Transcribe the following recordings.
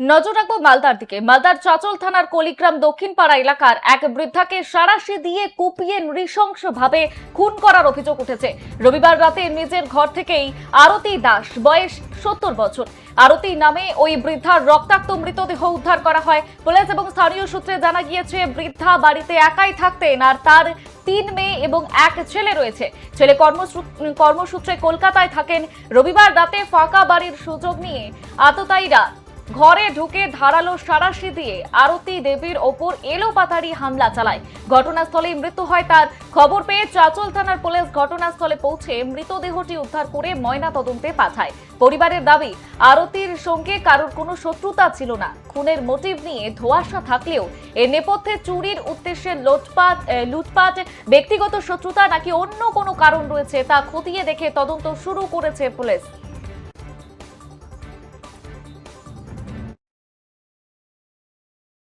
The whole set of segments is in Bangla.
নজর রাখবো মালদার দিকে। মালদার চাচল থানার কলিগ্রাম দক্ষিণ পাড়া এলাকার এক বৃদ্ধাকে সাঁড়াশি দিয়ে কুপিয়ে নৃশংসভাবে খুন করার অভিযোগ উঠেছে। রবিবার রাতে নিজের ঘর থেকেই আরতি দাস, বয়স 70 বছর, আরতি নামে ওই বৃদ্ধার রক্তাক্ত মৃতদেহ উদ্ধার করা হয়। পুলিশ এবং স্থানীয় সূত্রে জানা গিয়েছে, বৃদ্ধা বাড়িতে একাই থাকতেন আর তার 3 মেয়ে এবং 1 ছেলে রয়েছে। ছেলে কর্মসূত্রে কলকাতায় থাকেন। রবিবার রাতে ফাঁকা বাড়ির সুযোগ নিয়ে আততায়ীরা ঘরে ঢুকে ধারালো সাঁড়াশি দিয়ে আরতি দেবীর ওপর এলোপাতাড়ি হামলা চালায়। ঘটনাস্থলেই মৃত্যু হয় তার। খবর পেয়ে চাচল থানার পুলিশ ঘটনাস্থলে পৌঁছে মৃতদেহটি উদ্ধার করে ময়না তদন্তে পাঠায়। পরিবারের দাবি, আরতির সঙ্গে কারোর কোনো শত্রুতা ছিল না। খুনের মোটিভ নিয়ে ধোঁয়াশা থাকলেও এর নেপথ্যে চুরির উদ্দেশ্যে লুটপাট, ব্যক্তিগত শত্রুতা নাকি অন্য কোনো কারণ রয়েছে তা খতিয়ে দেখে তদন্ত শুরু করেছে পুলিশ।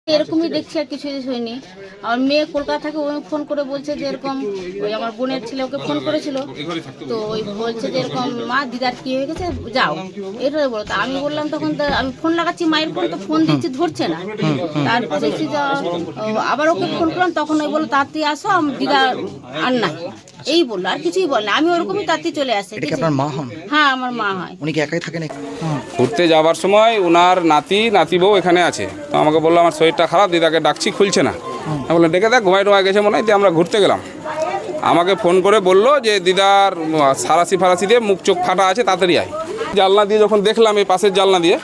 এরকমই দেখছি, আর কিছু হয়নি। আমার মেয়ে কলকাতা থেকে ওই ফোন করে বলছে যে এরকম, ওই আমার বোনের ছেলে ওকে ফোন করেছিল, তো ওই বলছে যে এরকম মা দিদার কি হয়ে গেছে যাও, এটাই বলো। তা আমি বললাম, তখন আমি ফোন লাগাচ্ছি মায়ের ফোন, তো ফোন দিচ্ছি ধরছে না। তারপর দেখছি যে আবার ওকে ফোন করলাম, তখন ওই বললো তাড়াতাড়ি আসো, দিদা আর নাই, এই বললো, আর কিছুই বলে না। আমি ওরকমই তাড়াতাড়ি চলে আসি। আপনার মা হন? হ্যাঁ, আমার মা হয়। উনি কি একাই থাকেন? ঘুরতে যাওয়ার সময় ওনার নাতি বউ এখানে আছে, তো আমাকে বললো আমার শরীরটা খারাপ, দিদাকে ডাকছি, খুলছে না। আমি বললাম ডেকে দেখ, ঘুমাই গেছে মনে হয়। দিয়ে আমরা ঘুরতে গেলাম, আমাকে ফোন করে বললো যে দিদার সারাসি দিয়ে মুখ চোখ ফাটা আছে, তাড়াতাড়ি আয়। জানলা দিয়ে যখন দেখলাম, এই পাশের জানলা দিয়ে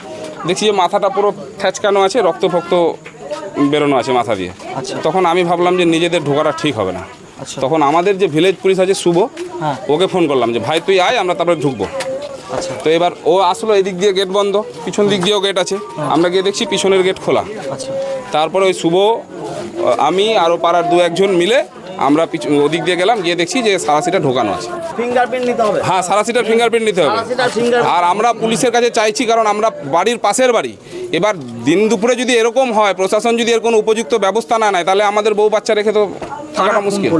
দেখছি যে মাথাটা পুরো ফ্যাচকানো আছে, রক্ত ফক্ত বেরোনো আছে মাথা দিয়ে। তখন আমি ভাবলাম যে নিজেদের ঢোকাটা ঠিক হবে না। তখন আমাদের যে ভিলেজ পুলিশ আছে শুভ, ওকে ফোন করলাম যে ভাই তুই আয়, আমরা তারপরে ঢুকবো। তো এবার ও আসলো, এদিক দিয়ে গেট বন্ধ, পিছন দিক দিয়েও গেট আছে। আমরা গিয়ে দেখছি পিছনের গেট খোলা। তারপরে ওই শুভ, আমি আরও পাড়ার 2-1 জন মিলে আমরা ওদিক দিয়ে গেলাম, গিয়ে দেখছি যে সারাসিটা ঢোকানো আছে। ফিঙ্গারপ্রিন্ট নিতে হবে। হ্যাঁ, সারাসিটার ফিঙ্গারপ্রিন্ট নিতে হবে। আর আমরা পুলিশের কাছে চাইছি, কারণ আমরা বাড়ির পাশের বাড়ি। এবার দিন দুপুরে যদি এরকম হয়, প্রশাসন যদি এর কোনো উপযুক্ত ব্যবস্থা না নেয়, তাহলে আমাদের বউ বাচ্চা রেখে তো থাকাটা মুশকিল।